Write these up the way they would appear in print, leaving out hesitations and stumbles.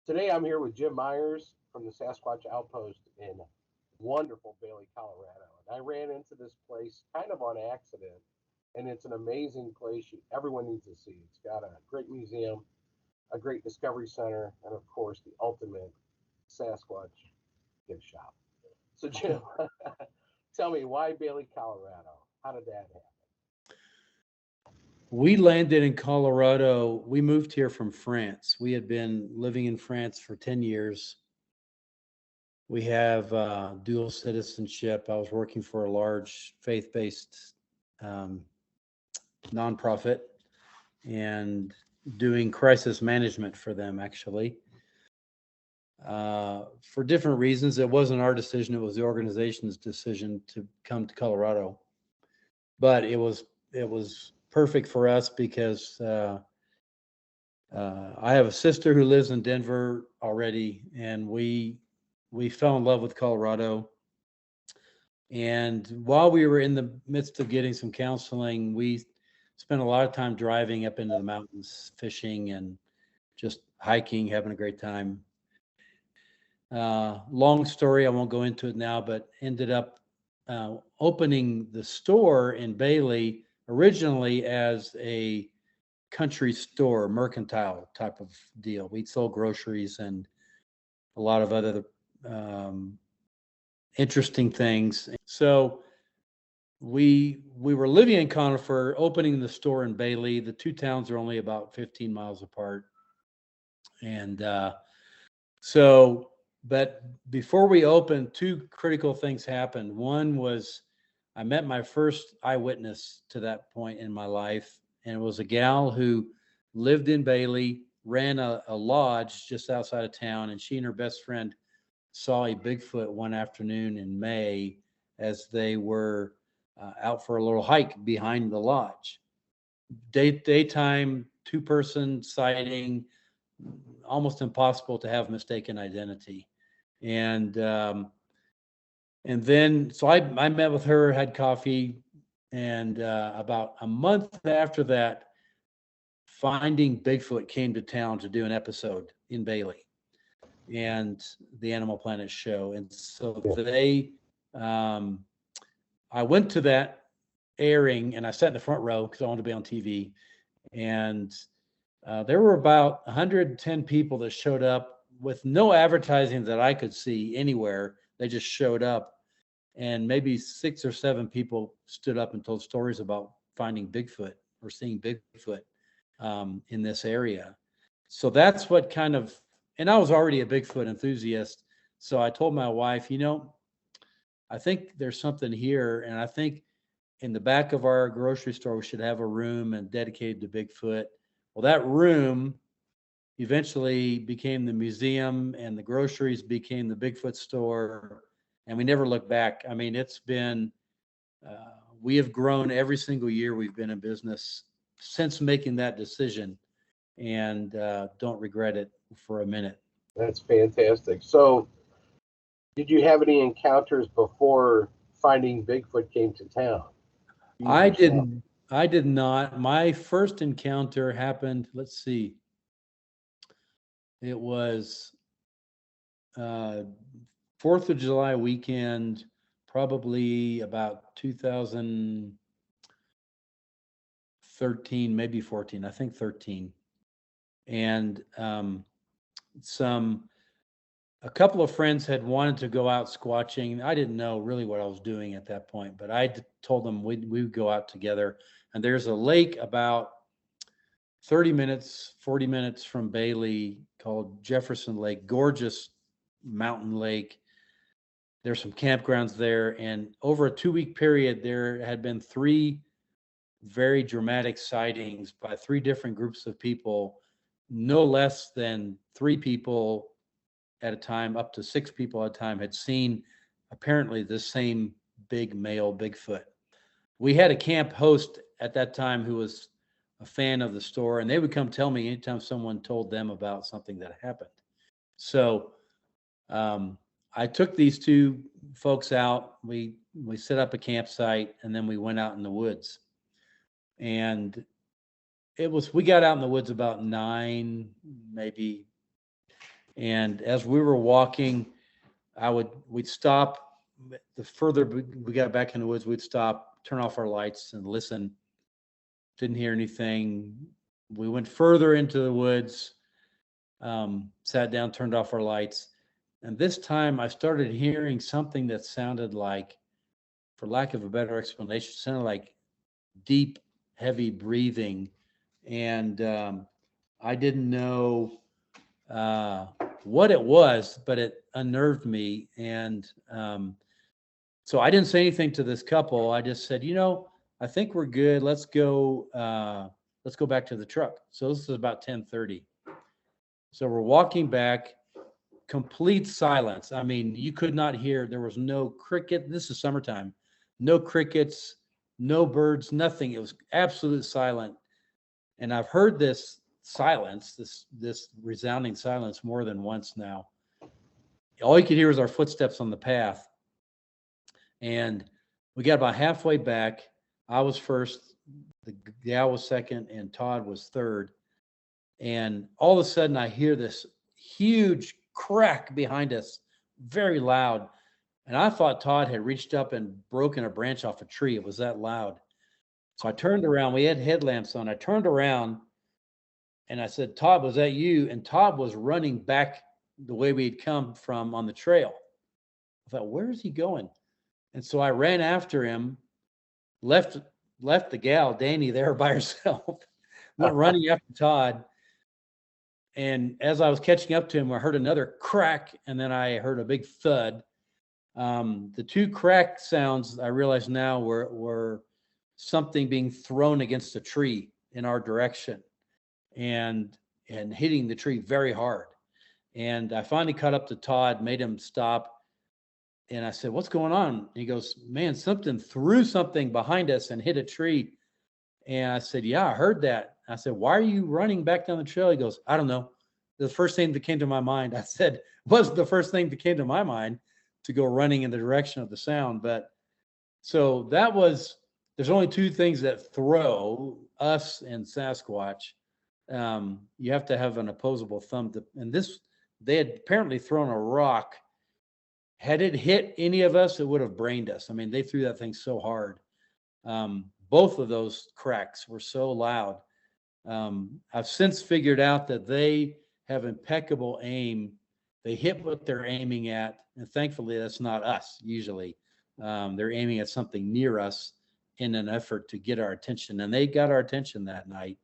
Today I'm here with Jim Myers from the Sasquatch Outpost in wonderful Bailey, Colorado. And I ran into this place kind of on accident, and it's an amazing place. Everyone needs to see. It's got a great museum, a great discovery center, and of course the ultimate Sasquatch gift shop. So Jim, tell me why Bailey, Colorado? How did that happen? We landed in Colorado. We moved here from France. We had been living in France for 10 years. We have dual citizenship. I was working for a large faith based um, nonprofit and doing crisis management for them, actually. For different reasons. It wasn't our decision, it was the organization's decision to come to Colorado. But it was perfect for us because I have a sister who lives in Denver already, and we fell in love with Colorado. And while we were in the midst of getting some counseling, we spent a lot of time driving up into the mountains, fishing and just hiking, having a great time. Long story, I won't go into it now, but ended up opening the store in Bailey originally as a country store, mercantile type of deal. We sold groceries and a lot of other um, interesting things. So we were living in Conifer, opening the store in Bailey. The two towns are only about 15 miles apart, and so. But before we opened, two critical things happened. One was I met my first eyewitness to that point in my life, and it was a gal who lived in Bailey, ran a lodge just outside of town, and she and her best friend saw a Bigfoot one afternoon in May as they were out for a little hike behind the lodge. Daytime, two-person sighting, almost impossible to have mistaken identity. And and then so I met with her, had coffee, and about a month after that, Finding Bigfoot came to town to do an episode in Bailey and the Animal Planet show. And so Yeah. um, I went to that airing and I sat in the front row because I wanted to be on TV. And there were about 110 people that showed up with no advertising that I could see anywhere. They just showed up, and maybe six or seven people stood up and told stories about finding Bigfoot or seeing Bigfoot in this area. So that's what kind of, and I was already a Bigfoot enthusiast. So I told my wife, I think there's something here. And I think in the back of our grocery store, we should have a room and dedicated to Bigfoot. Well, that room eventually became the museum, and the groceries became the Bigfoot store. And we never looked back. I mean, it's been, we have grown every single year we've been in business since making that decision, and don't regret it for a minute. That's fantastic. So, did you have any encounters before Finding Bigfoot came to town? You I yourself. didn't, I did not. My first encounter happened, let's see, it was uh, 4th of July weekend, probably about 2013, maybe 14, I think 13. And some a couple of friends had wanted to go out squatching. I didn't know really what I was doing at that point, but told them we would go out together. And there's a lake about 30 minutes, 40 minutes from Bailey called Jefferson Lake, gorgeous mountain lake. There's some campgrounds there. And over a 2 week period, there had been three very dramatic sightings by three different groups of people. No less than three people at a time, up to six people at a time, had seen apparently the same big male Bigfoot. We had a camp host at that time who was a fan of the store, and they would come tell me anytime someone told them about something that happened. So I took these two folks out. We set up a campsite, and then we went out in the woods. And we got out in the woods about 9, maybe And as we were walking, we'd stop. The further we got back in the woods, we'd stop, turn off our lights, and listen. Didn't hear anything. We went further into the woods, sat down, turned off our lights. And this time I started hearing something that sounded like, for lack of a better explanation, sounded like deep, heavy breathing. And I didn't know what it was, but it unnerved me. And so I didn't say anything to this couple. I just said, I think we're good. Let's go back to the truck. So this is about 10:30. So we're walking back, complete silence. I mean, you could not hear, there was no cricket. This is summertime, no crickets, no birds, nothing. It was absolute silent. And I've heard this silence, this resounding silence more than once now. All you could hear was our footsteps on the path. And we got about halfway back. I was first, the gal was second, and Todd was third. And all of a sudden I hear this huge crack behind us, very loud. And I thought Todd had reached up and broken a branch off a tree. It was that loud. So I turned around. We had headlamps on. I turned around and I said, Todd, was that you? And Todd was running back the way we had come from on the trail. I thought, where is he going? And so I ran after him, left the gal, Danny, there by herself, went running after Todd. And as I was catching up to him, I heard another crack, and then I heard a big thud. The two crack sounds, I realize now, were something being thrown against a tree in our direction and hitting the tree very hard. And I finally caught up to Todd, made him stop. And I said, what's going on? And he goes, man, something threw something behind us and hit a tree. And I said, yeah, I heard that. I said, why are you running back down the trail? He goes, I don't know. The first thing that came to my mind, I said, was the first thing that came to my mind to go running in the direction of the sound. But so there's only two things that throw, us and Sasquatch. You have to have an opposable thumb. They had apparently thrown a rock. Had it hit any of us, it would have brained us. I mean, they threw that thing so hard. Both of those cracks were so loud. I've since figured out that they have impeccable aim. They hit what they're aiming at, and thankfully that's not us usually. They're aiming at something near us in an effort to get our attention, and they got our attention that night.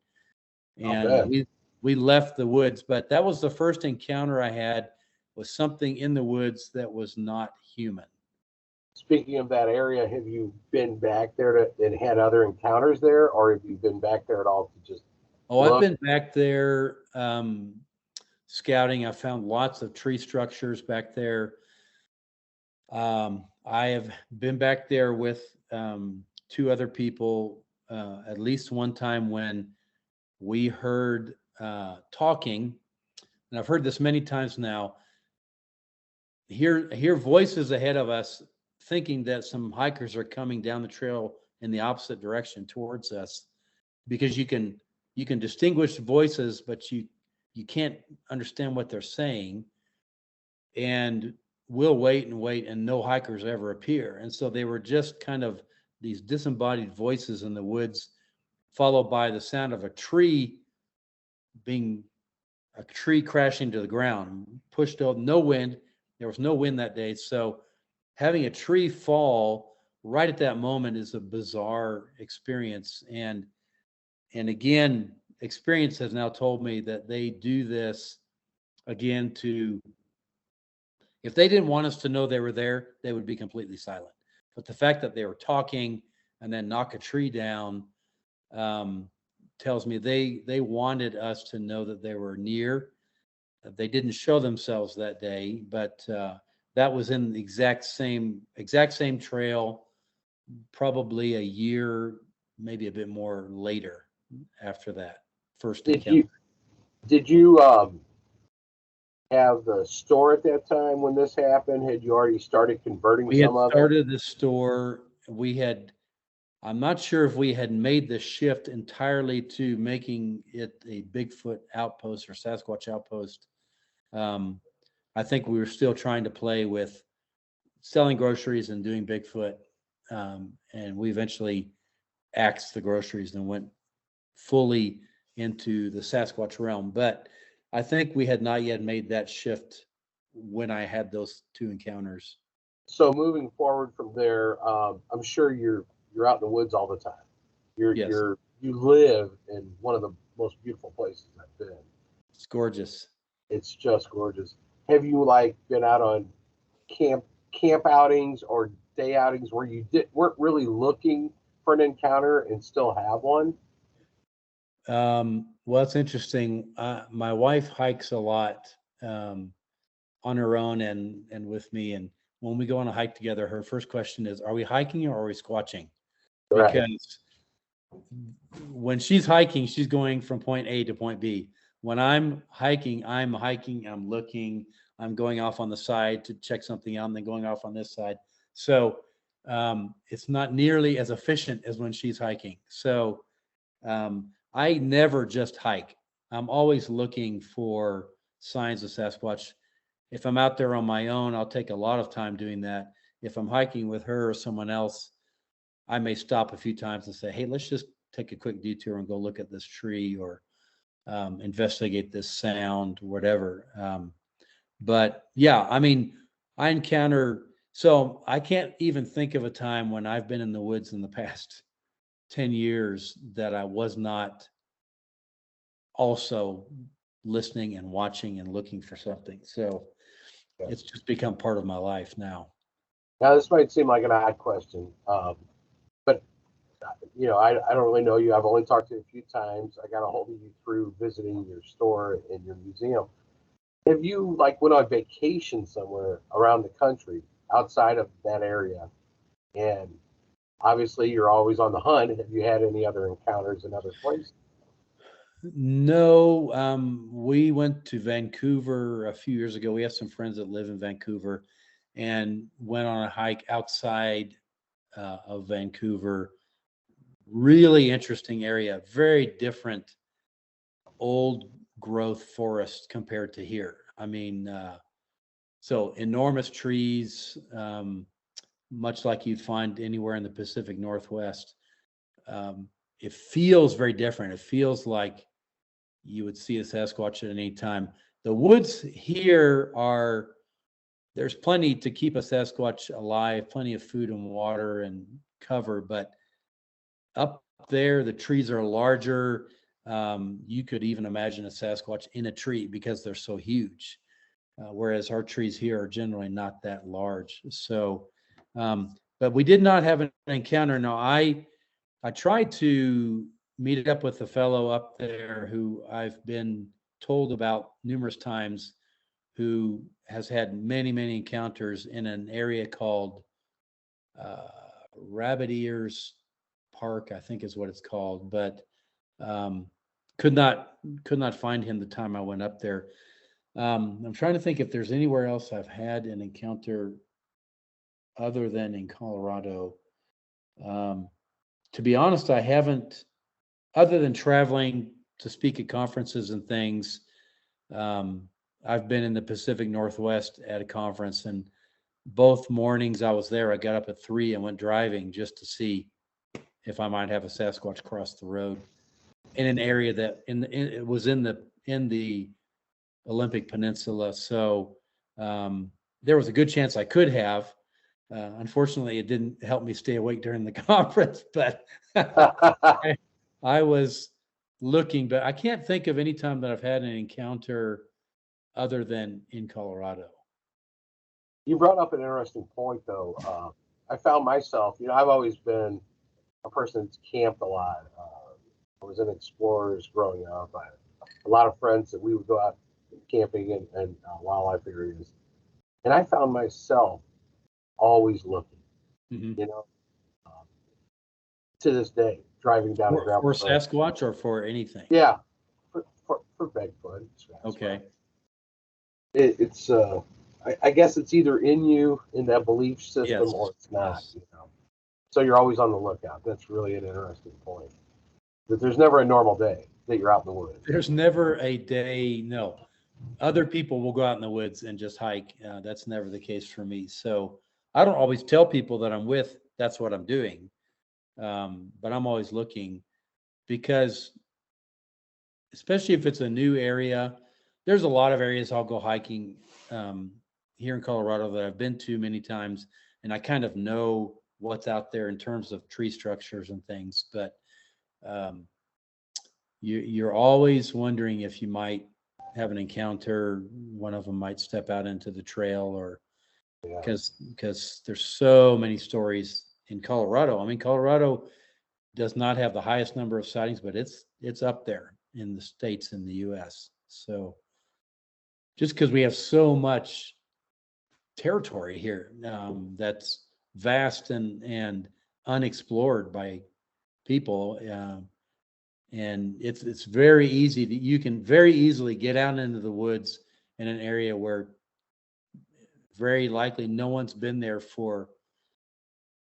And we left the woods, but that was the first encounter I had with something in the woods that was not human. Speaking of that area, have you been back there and had other encounters there, or have you been back there at all to just look? I've been back there scouting. I found lots of tree structures back there. I have been back there with two other people at least one time when we heard talking, and I've heard this many times now. Hear voices ahead of us, thinking that some hikers are coming down the trail in the opposite direction towards us, because you can distinguish voices, but you can't understand what they're saying. And we'll wait and no hikers ever appear. And so they were just kind of these disembodied voices in the woods, followed by the sound of a tree crashing to the ground, pushed out. No wind. There was no wind that day. So having a tree fall right at that moment is a bizarre experience. And again, experience has now told me that they do this again if they didn't want us to know they were there, they would be completely silent. But the fact that they were talking and then knock a tree down tells me they wanted us to know that they were near. They didn't show themselves that day, but that was in the exact same trail, probably a year, maybe a bit more later after that first encounter. Did you have the store at that time when this happened? Had you already started converting we some had of it? started the store. I'm not sure if we had made the shift entirely to making it a Bigfoot outpost or Sasquatch outpost I think we were still trying to play with selling groceries and doing Bigfoot. And we eventually axed the groceries and went fully into the Sasquatch realm. But I think we had not yet made that shift when I had those two encounters. So moving forward from there, I'm sure you're out in the woods all the time. Yes, You live in one of the most beautiful places I've been. it's gorgeous. It's just gorgeous. Have you like been out on camp camp outings or day outings where weren't really looking for an encounter and still have one? Well, it's interesting. My wife hikes a lot on her own and with me. And when we go on a hike together, her first question is, "Are we hiking or are we squatching?" Right. Because when she's hiking, she's going from point A to point B. When I'm hiking, I'm looking, I'm going off on the side to check something out, and then going off on this side. So it's not nearly as efficient as when she's hiking. So I never just hike. I'm always looking for signs of Sasquatch. If I'm out there on my own, I'll take a lot of time doing that. If I'm hiking with her or someone else, I may stop a few times and say, "Hey, let's just take a quick detour and go look at this tree or investigate this sound, whatever." But yeah, I mean, I encounter, so I can't even think of a time when I've been in the woods in the past 10 years that I was not also listening and watching and looking for something. So Yeah. it's just become part of my life now. Now this might seem like an odd question, but I don't really know you. I've only talked to you a few times. I got a hold of you through visiting your store and your museum. Have you like went on vacation somewhere around the country outside of that area? And obviously, you're always on the hunt. Have you had any other encounters in other places? No, we went to Vancouver a few years ago. We have some friends that live in Vancouver and went on a hike outside of Vancouver. Really interesting area, very different old growth forest compared to here. I mean, so enormous trees, much like you'd find anywhere in the Pacific Northwest. It feels very different. It feels like you would see a Sasquatch at any time. The woods here there's plenty to keep a Sasquatch alive, plenty of food and water and cover, but up there, the trees are larger. You could even imagine a Sasquatch in a tree because they're so huge. Whereas our trees here are generally not that large. So, but we did not have an encounter. Now, I tried to meet up with a fellow up there who I've been told about numerous times, who has had many, many encounters in an area called uh, Rabbit Ears Park, I think is what it's called, but um, could not find him the time I went up there. I'm trying to think if there's anywhere else I've had an encounter other than in Colorado. Um, to be honest, I haven't, other than traveling to speak at conferences and things. Um, I've been in the Pacific Northwest at a conference, and both mornings I was there, I got up at 3 and went driving just to see if I might have a Sasquatch cross the road in an area that it was in the Olympic Peninsula. So there was a good chance I could have. Unfortunately, it didn't help me stay awake during the conference, but I was looking, but I can't think of any time that I've had an encounter other than in Colorado. You brought up an interesting point, though. I found myself, I've always been a person that's camped a lot. I was in explorers growing up. I had a lot of friends that we would go out camping and wildlife areas. And I found myself always looking, Mm-hmm. you know, um, to this day, driving down a For gravel road. Sasquatch or for anything? Yeah, for Bigfoot. Okay. It's, I guess it's either in you in that belief system Yes. or it's not, Yes. So you're always on the lookout. That's really an interesting point. That there's never a normal day that you're out in the woods. There's never a day. No. Other people will go out in the woods and just hike. That's never the case for me. So I don't always tell people that I'm with, that's what I'm doing. But I'm always looking, because especially if it's a new area, there's a lot of areas I'll go hiking here in Colorado that I've been to many times, and I kind of know what's out there in terms of tree structures and things. But um, you're always wondering if you might have an encounter. One of them might step out into the trail, or Yeah. because there's so many stories in Colorado. I mean, Colorado does not have the highest number of sightings, but it's up there in the states in the U.S. So just because we have so much territory here that's vast and unexplored by people, and it's very easy that you can very easily get out into the woods in an area where very likely no one's been there for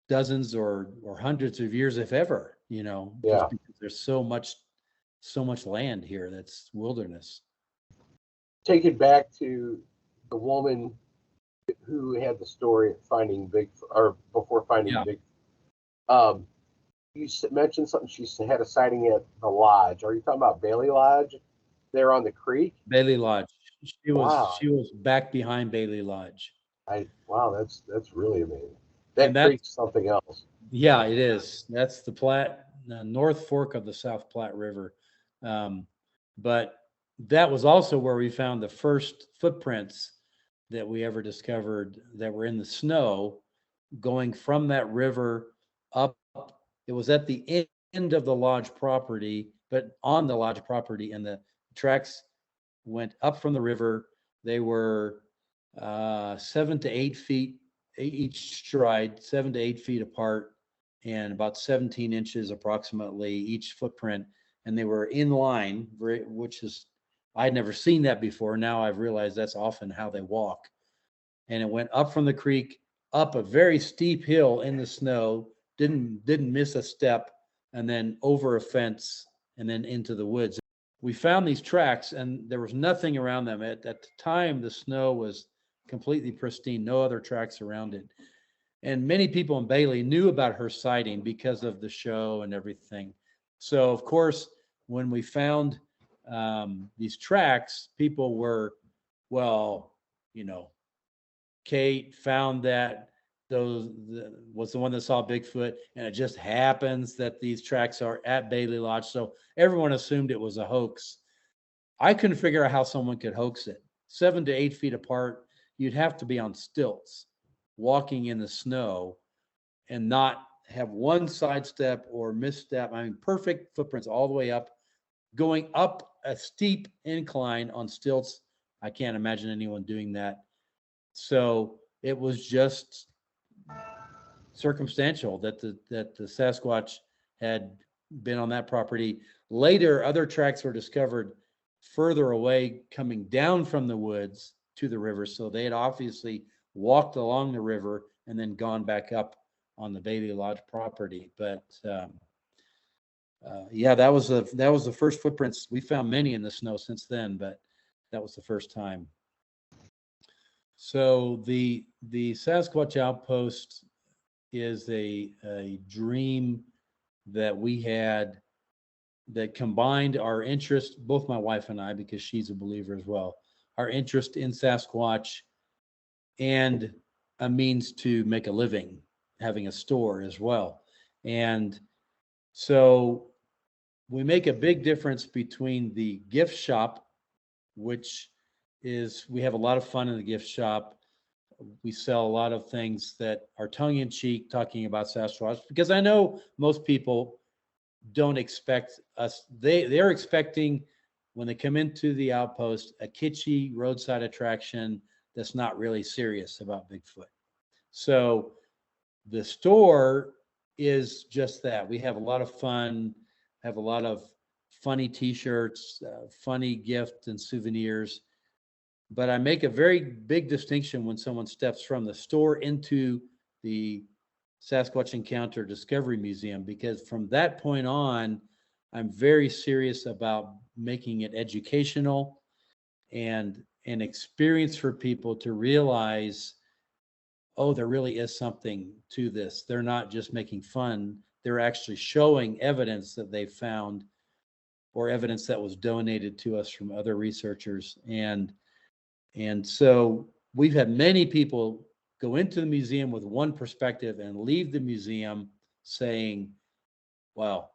dozens or hundreds of years, if ever, Yeah. just because there's so much land here that's wilderness. Take it back to the woman who had the story of finding Bigfoot, or before finding Yeah. Bigfoot. You mentioned something. She had a sighting at the lodge. Are you talking about Bailey Lodge there on the creek? Bailey Lodge. Wow. She was back behind Bailey Lodge. Wow, that's really amazing. That And that's, creek's something else. yeah, it is. That's the North Fork of the South Platte River. But that was also where we found the first footprints that we ever discovered that were in the snow going from that river up. It was at the end of the lodge property, but on the lodge property, and the tracks went up from the river. They were 7 to 8 feet each stride, 7 to 8 feet apart, and about 17 inches approximately each footprint. And they were in line, which is, I'd never seen that before. Now I've realized that's often how they walk. And it went up from the creek, up a very steep hill in the snow, didn't miss a step, and then over a fence and then into the woods. We found these tracks, and there was nothing around them. At the time, the snow was completely pristine, no other tracks around it. And many people in Bailey knew about her sighting because of the show and everything. So, of course, when we found these tracks, people were, well, Kate found that was the one that saw Bigfoot, and it just happens that these tracks are at Bailey Lodge. So everyone assumed it was a hoax. I couldn't figure out how someone could hoax it. 7 to 8 feet apart, you'd have to be on stilts, walking in the snow, and not have one sidestep or misstep. I mean, perfect footprints all the way up, going up a steep incline on stilts. I can't imagine anyone doing that. So it was just circumstantial that the Sasquatch had been on that property. Later, other tracks were discovered further away, coming down from the woods to the river. So they had obviously walked along the river and then gone back up on the Bailey Lodge property. But yeah, that was the first footprints. We found many in the snow since then, but that was the first time. So the Sasquatch Outpost is a dream that we had that combined our interest, both my wife and I, because she's a believer as well, our interest in Sasquatch and a means to make a living, having a store as well. And so we make a big difference between the gift shop, which is, we have a lot of fun in the gift shop. We sell a lot of things that are tongue in cheek, talking about Sasquatch, because I know most people don't expect us. They're expecting, when they come into the outpost, a kitschy roadside attraction that's not really serious about Bigfoot. So the store is just that. We have a lot of fun, have a lot of funny T-shirts, funny gift and souvenirs. But I make a very big distinction when someone steps from the store into the Sasquatch Encounter Discovery Museum, because from that point on, I'm very serious about making it educational. and an experience for people to realize, oh, there really is something to this. They're not just making fun. They're actually showing evidence that they found, or evidence that was donated to us from other researchers. And so we've had many people go into the museum with one perspective and leave the museum saying, well,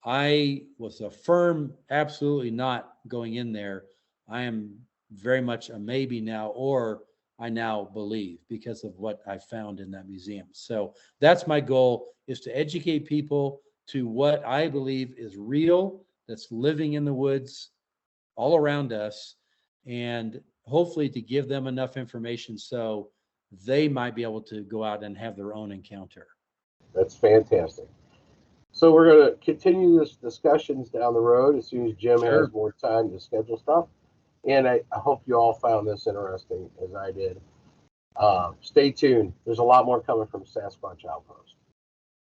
I was a firm absolutely not going in there. I am very much a maybe now, or I now believe because of what I found in that museum. So that's my goal, is to educate people to what I believe is real, that's living in the woods all around us, and hopefully to give them enough information so they might be able to go out and have their own encounter. That's fantastic. So we're going to continue this discussions down the road as soon as Jim Sure. has more time to schedule stuff. And I hope you all found this interesting as I did. Stay tuned. There's a lot more coming from Sasquatch Outpost.